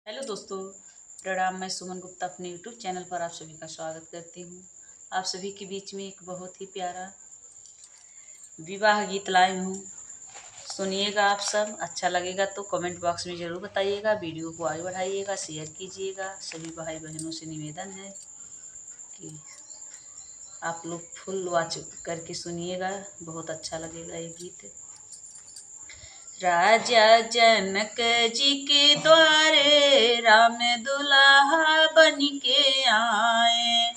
Hello दोस्तों, प्रणाम। मैं सुमन गुप्ता अपने यूट्यूब चैनल पर आप सभी का स्वागत करती हूँ। आप सभी के बीच में एक बहुत ही प्यारा विवाह गीत लाई हूँ। सुनिएगा, आप सब अच्छा लगेगा तो कमेंट बॉक्स में ज़रूर बताइएगा। वीडियो को आगे बढ़ाइएगा, शेयर कीजिएगा। सभी भाई बहनों से निवेदन है कि आप लोग फुल वॉच करके सुनिएगा, बहुत अच्छा लगेगा ये गीत। राजा जनक जी के द्वारे राम दुल्हा बन के आए।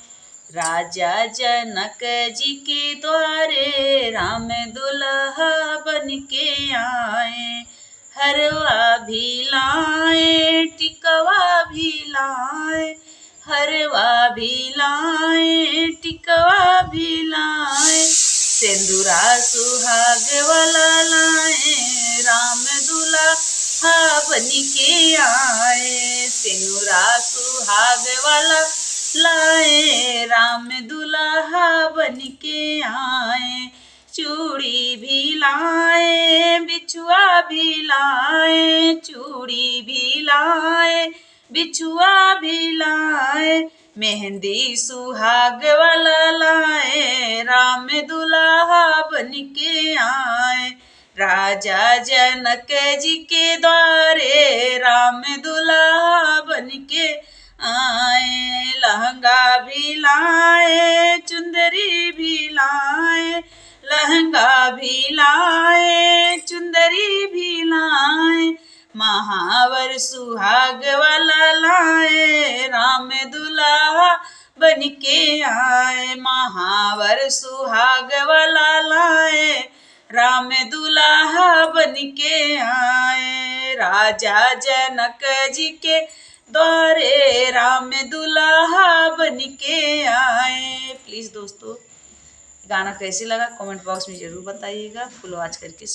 राजा जनक जी के द्वारे राम दुल्हा बन के आए। हरवा भी लाए, टिकवा भी लाए। हरवा भी लाए, टिकवा भी लाए। सिंदूरा सुहाग वाला लाए, राम दुल्हा बन के आए। सिंदूरा सुहाग वाला लाए, राम दुल्हा बन के आए। चूड़ी भी लाए, बिछुआ भी लाए। चूड़ी भी लाए, बिछुआ भी लाए। मेहंदी सुहाग वाला लाए, राम दुल्हा बन के आए। राजा जनक जी के द्वारे राम दुल्हा बन के आए। लहंगा भी लाए, चुंदरी भी लाए। लहंगा भी लाए, चुंदरी भी लाए। महावर सुहाग वाला लाए, राम दुल्हा बन के आए। महावर सुहाग वाला लाए, राम दुल्हा बन के आए। राजा जनक जी के द्वारे राम दुल्हा बन के आए। प्लीज़ दोस्तों, गाना कैसे लगा कमेंट बॉक्स में ज़रूर बताइएगा। फुल वॉच करके